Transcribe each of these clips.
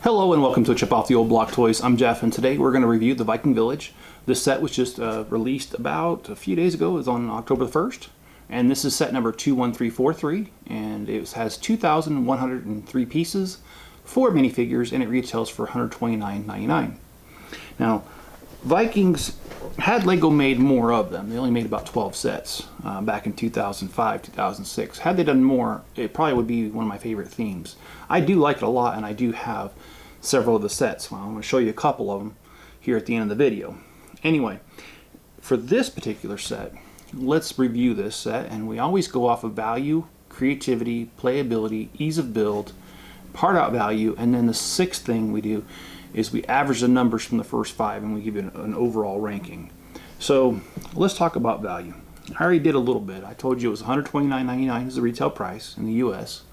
Hello and welcome to Chip Off the Old Block Toys. I'm Jeff, and today we're going to review the Viking Village. This set was just released about a few days ago. It was on October the 1st. And this is set number 21343, and it has 2,103 pieces, 4 minifigures, and it retails for $129.99. Now, Vikings had Lego made more of them. They only made about 12 sets back in 2005, 2006. Had they done more, it probably would be one of my favorite themes. I do like it a lot, and I do have several of the sets. Well, I'm going to show you a couple of them here at the end of the video. Anyway, for this particular set, let's review this set, and we always go off of value, creativity, playability, ease of build, part out value, and then the sixth thing we do is we average the numbers from the first 5 and we give you an overall ranking. So let's talk about value. I already did a little bit. I told you it was $129.99 is the retail price in the US.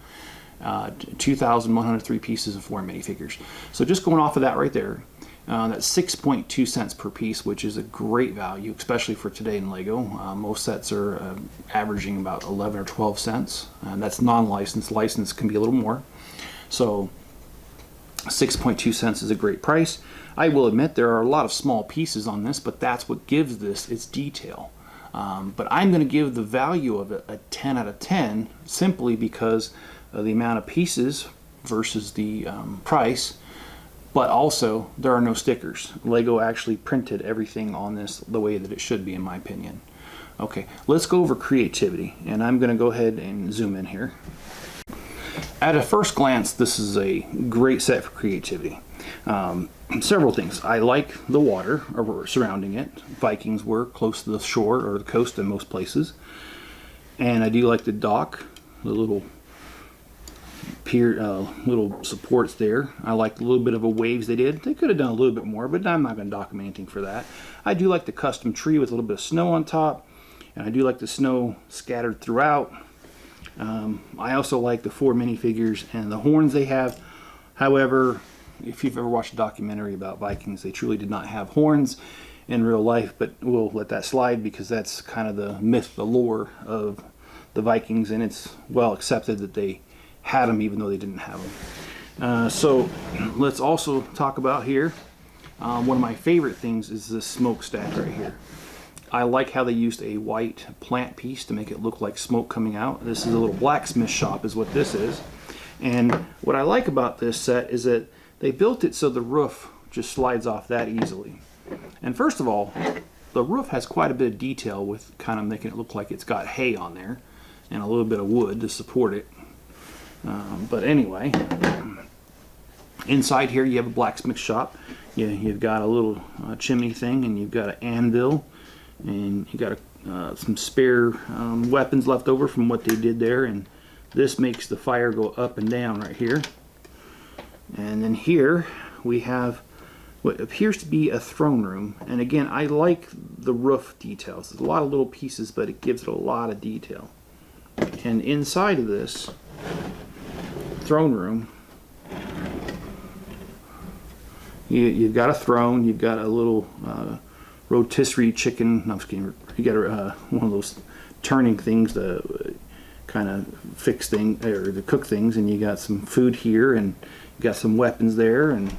2,103 pieces and 4 minifigures. So just going off of that right there, that's 6.2 cents per piece, which is a great value, especially for today in Lego. Most sets are averaging about 11 or 12 cents. That's non-licensed. Licensed can be a little more. So 6.2 cents is a great price. I will admit there are a lot of small pieces on this, but that's what gives this its detail. But I'm going to give the value of it a 10 out of 10 simply because of the amount of pieces versus the price, but also there are no stickers. Lego actually printed everything on this the way that it should be, in my opinion. Okay, let's go over creativity, and I'm going to go ahead and zoom in here. At a first glance, this is a great set for creativity. Several things. I like the water surrounding it. Vikings were close to the shore or the coast in most places. And I do like the dock, the little pier, little supports there. I like a little bit of a waves they did. They could have done a little bit more, but I'm not going to document anything for that. I do like the custom tree with a little bit of snow on top, and I do like the snow scattered throughout. I also like the 4 minifigures and the horns they have. However, if you've ever watched a documentary about Vikings, they truly did not have horns in real life, but we'll let that slide because that's kind of the myth, the lore of the Vikings, and it's well accepted that they had them even though they didn't have them. So let's also talk about here. One of my favorite things is this smokestack right here. I like how they used a white plant piece to make it look like smoke coming out. This is a little blacksmith shop is what this is. And what I like about this set is that they built it so the roof just slides off that easily. And first of all, the roof has quite a bit of detail with kind of making it look like it's got hay on there and a little bit of wood to support it. But anyway, inside here you have a blacksmith shop. You've got a little chimney thing, and you've got an anvil, and you got some spare weapons left over from what they did there, and this makes the fire go up and down right here. And then here we have what appears to be a throne room, and again, I like the roof details. There's a lot of little pieces, but it gives it a lot of detail. And inside of this throne room, you've got a throne, you've got a little rotisserie chicken, no, I'm just kidding, you got one of those turning things to kind of fix things, or to cook things, and you got some food here, and you got some weapons there, and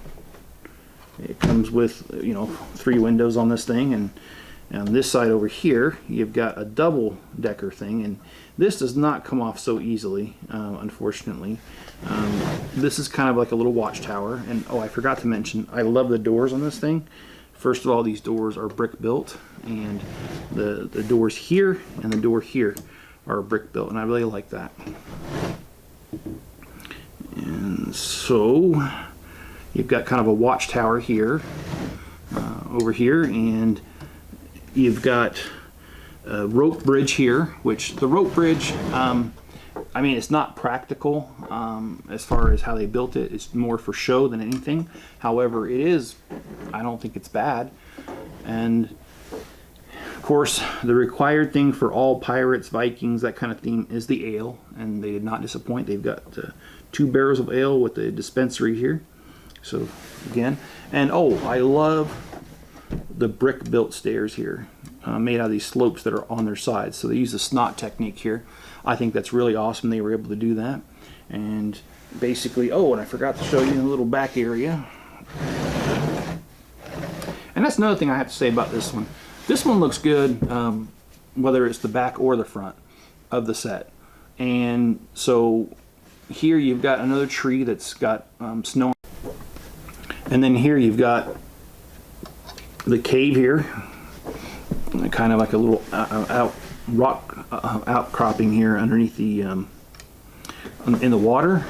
it comes with, 3 windows on this thing, and on this side over here you've got a double decker thing, and this does not come off so easily, unfortunately. This is kind of like a little watchtower, and oh, I forgot to mention, I love the doors on this thing. First of all, these doors are brick built, and the doors here and the door here are brick built, and I really like that. And so you've got kind of a watchtower here, over here, and you've got a rope bridge here, which the rope bridge, I mean, it's not practical as far as how they built it. It's more for show than anything. However, it is, I don't think it's bad. And of course, the required thing for all pirates, Vikings, that kind of theme is the ale, and they did not disappoint. They've got 2 barrels of ale with the dispensary here. So again, and oh, I love the brick built stairs here, made out of these slopes that are on their sides. So they use the snot technique here. I think that's really awesome they were able to do that. And basically, oh, and I forgot to show you the little back area. And that's another thing I have to say about this one. This one looks good, whether it's the back or the front of the set. And so here you've got another tree that's got snow. And then here you've got the cave here, kind of like a little rock outcropping here underneath the in the water.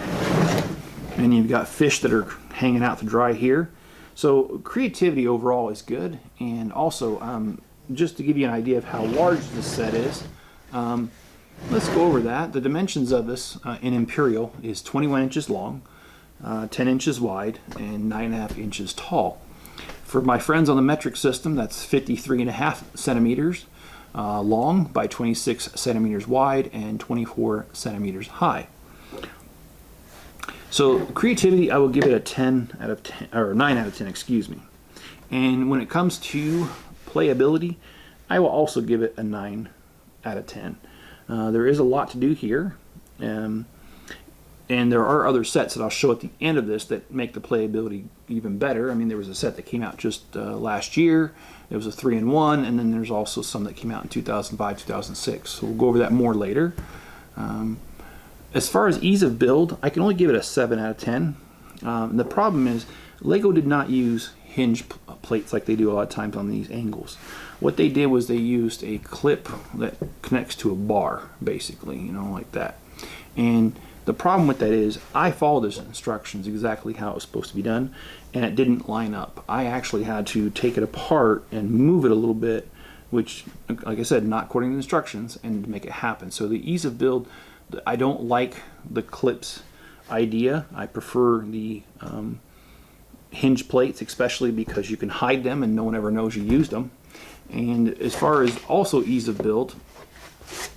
And you've got fish that are hanging out to dry here. So creativity overall is good. And also, just to give you an idea of how large this set is, let's go over that. The dimensions of this in Imperial is 21 inches long, 10 inches wide, and 9.5 inches tall. For my friends on the metric system, that's 53.5 centimeters long by 26 centimeters wide and 24 centimeters high. So creativity, I will give it a 10 out of 10, or 9 out of 10, excuse me. And when it comes to playability, I will also give it a 9 out of 10. There is a lot to do here, and there are other sets that I'll show at the end of this that make the playability even better. I mean, there was a set that came out just last year. It was a 3-in-1, and then there's also some that came out in 2005, 2006. So we'll go over that more later. As far as ease of build, I can only give it a 7 out of 10. The problem is LEGO did not use hinge plates like they do a lot of times on these angles. What they did was they used a clip that connects to a bar, basically, you know, like that. And the problem with that is I followed those instructions exactly how it was supposed to be done, and it didn't line up. I actually had to take it apart and move it a little bit, which, like I said, not according to the instructions, and to make it happen. So the ease of build, I don't like the clips idea. I prefer the hinge plates, especially because you can hide them and no one ever knows you used them. And as far as also ease of build,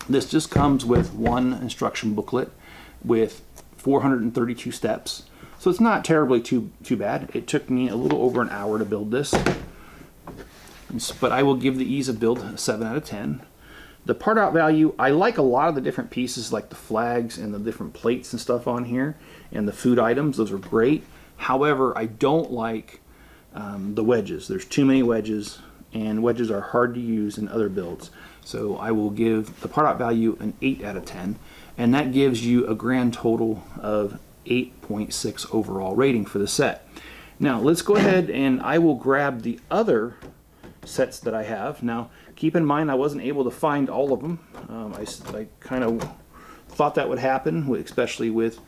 this just comes with one instruction booklet with 432 steps. So it's not terribly too bad. It took me a little over an hour to build this. But I will give the ease of build a 7 out of 10. The part out value, I like a lot of the different pieces, like the flags and the different plates and stuff on here, and the food items. Those are great. However, I don't like the wedges. There's too many wedges, and wedges are hard to use in other builds. So I will give the part out value an 8 out of 10, and that gives you a grand total of 8.6 overall rating for the set. Now let's go ahead and I will grab the other sets that I have. Now keep in mind I wasn't able to find all of them. I kind of thought that would happen, especially with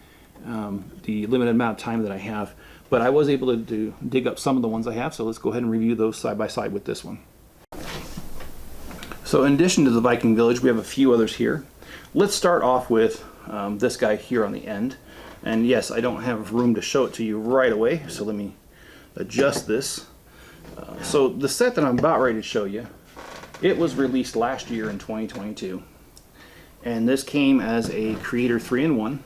the limited amount of time that I have, but I was able to dig up some of the ones I have, so let's go ahead and review those side by side with this one. So in addition to the Viking Village, we have a few others here. Let's start off with this guy here on the end. And yes, I don't have room to show it to you right away, so let me adjust this. So the set that I'm about ready to show you, it was released last year in 2022. And this came as a Creator 3-in-1.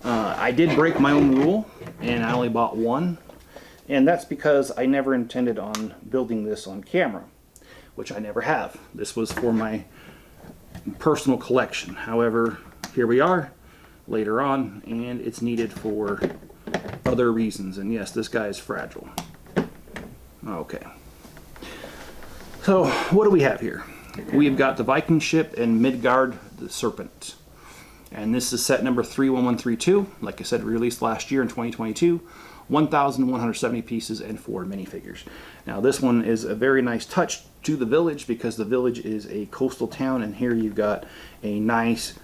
I did break my own rule, and I only bought one. And that's because I never intended on building this on camera, which I never have. This was for my personal collection. However, here we are later on, and it's needed for other reasons. And yes, this guy is fragile. Okay. So what do we have here? We've got the Viking ship and Midgard the Serpent. And this is set number 31132. Like I said, released last year in 2022. 1,170 pieces and 4 minifigures. Now this one is a very nice touch to the village because the village is a coastal town, and here you've got a nice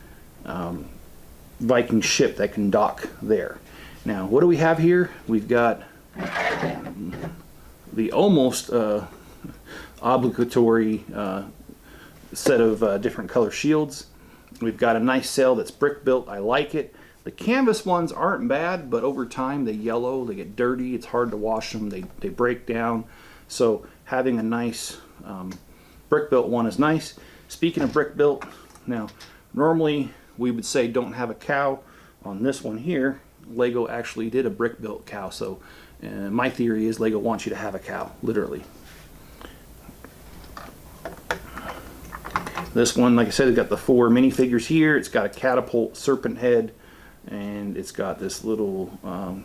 Viking ship that can dock there. Now what do we have here? We've got the almost obligatory set of different color shields. We've got a nice sail that's brick built. I like it. The canvas ones aren't bad, but over time they yellow, they get dirty, it's hard to wash them, they break down. So having a nice brick built one is nice. Speaking of brick built, now normally we would say don't have a cow. On this one here, LEGO actually did a brick built cow. So my theory is LEGO wants you to have a cow, literally. This one, like I said, it's got the 4 minifigures here. It's got a catapult serpent head, and it's got this little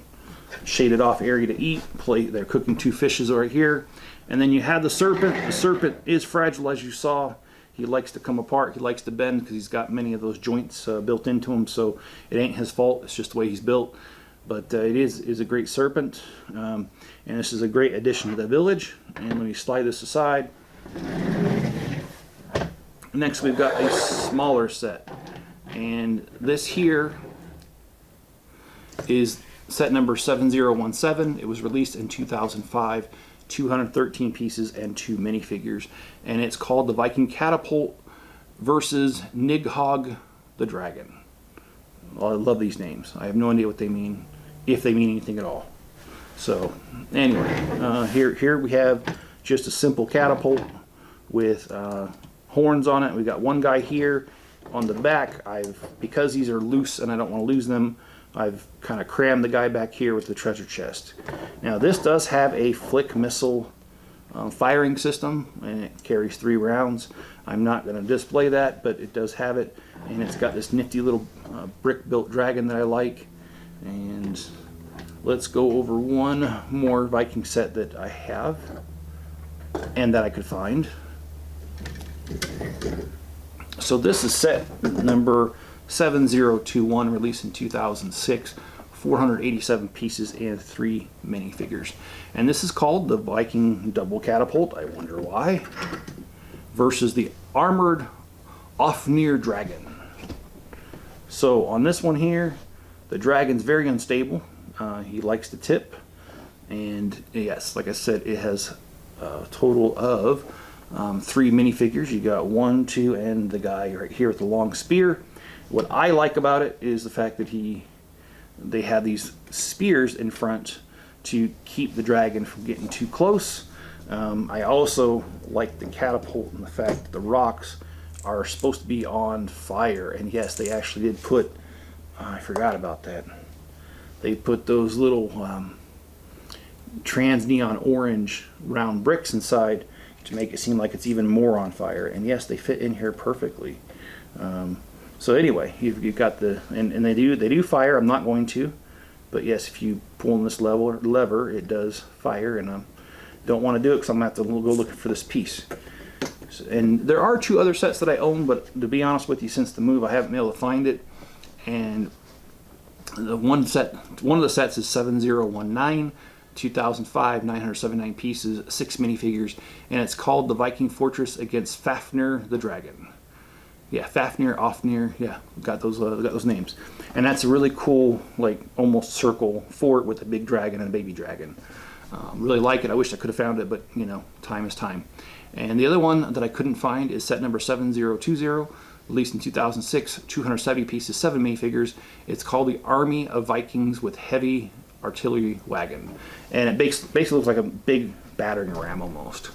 shaded off area to eat. They're cooking 2 fishes right here. And then you have the serpent. The serpent is fragile, as you saw. He likes to come apart. He likes to bend because he's got many of those joints built into him. So it ain't his fault. It's just the way he's built. But it is a great serpent. And this is a great addition to the village. And let me slide this aside. Next, we've got a smaller set. And this here is set number 7017. It was released in 2005. 213 pieces and 2 minifigures, and it's called the Viking Catapult versus NUT-LUG the Dragon. Well, I love these names. I have no idea what they mean, if they mean anything at all. So anyway, here we have just a simple catapult with horns on it. We got one guy here on the back. Because these are loose and I don't want to lose them, I've kind of crammed the guy back here with the treasure chest. Now this does have a flick missile firing system, and it carries 3 rounds. I'm not going to display that, but it does have it, and it's got this nifty little brick built dragon that I like. And let's go over one more Viking set that I have and that I could find. So this is set number 7021, released in 2006, 487 pieces and 3 minifigures. And this is called the Viking Double Catapult, I wonder why, versus the Armored Ofnir Dragon. So on this one here, the dragon's very unstable. He likes to tip, and yes, like I said, it has a total of 3 minifigures. You got 1, 2, and the guy right here with the long spear. What I like about it is the fact that they have these spears in front to keep the dragon from getting too close. I also like the catapult and the fact that the rocks are supposed to be on fire. And yes, they actually did put, I forgot about that, they put those little trans neon orange round bricks inside to make it seem like it's even more on fire. And yes, they fit in here perfectly. So anyway, you've got the, and they do fire. I'm not going to, but yes, if you pull on this lever, it does fire, and I don't want to do it because I'm going to have to go looking for this piece. And there are 2 other sets that I own, but to be honest with you, since the move, I haven't been able to find it. And the one of the sets is 7019, 2005, 979 pieces, 6 minifigures, and it's called the Viking Fortress against Fafnir the Dragon. Yeah, Fafnir, Ofnir, yeah, got those names. And that's a really cool, like, almost circle fort with a big dragon and a baby dragon. Really like it. I wish I could have found it, but, you know, time is time. And the other one that I couldn't find is set number 7020, released in 2006, 270 pieces, 7 minifigures. It's called the Army of Vikings with Heavy Artillery Wagon. And it basically looks like a big battering ram almost.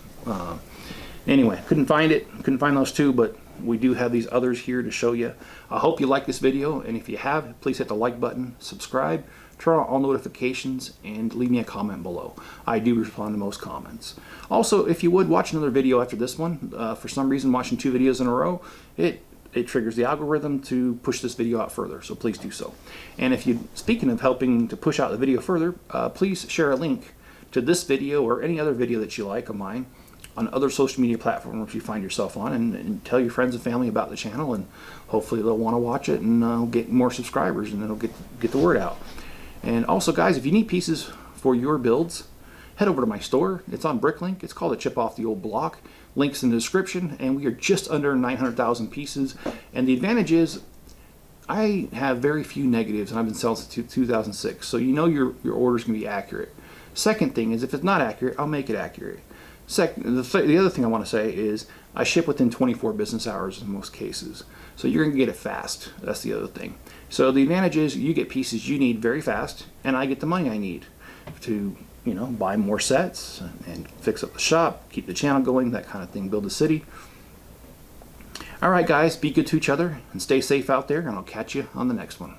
Anyway, couldn't find it. Couldn't find those 2, but we do have these others here to show you. I hope you like this video, and if you have, please hit the like button, subscribe, turn on all notifications, and leave me a comment below. I do respond to most comments. Also, if you would, watch another video after this one. For some reason, watching 2 videos in a row, it triggers the algorithm to push this video out further, so please do so. And if you, speaking of helping to push out the video further, please share a link to this video or any other video that you like of mine on other social media platforms you find yourself on, and tell your friends and family about the channel, and hopefully they'll want to watch it and get more subscribers, and it'll get the word out. And also, guys, if you need pieces for your builds, head over to my store. It's on Bricklink. It's called a Chip Off the Old Block. Links in the description, and we are just under 900,000 pieces. And the advantage is I have very few negatives, and I've been selling since 2006, so you know your order's going to be accurate. Second thing is, if it's not accurate, I'll make it accurate. The other thing I want to say is I ship within 24 business hours in most cases. So you're going to get it fast. That's the other thing. So the advantage is you get pieces you need very fast, and I get the money I need to, you know, buy more sets and fix up the shop, keep the channel going, that kind of thing, build a city. All right, guys, be good to each other and stay safe out there, and I'll catch you on the next one.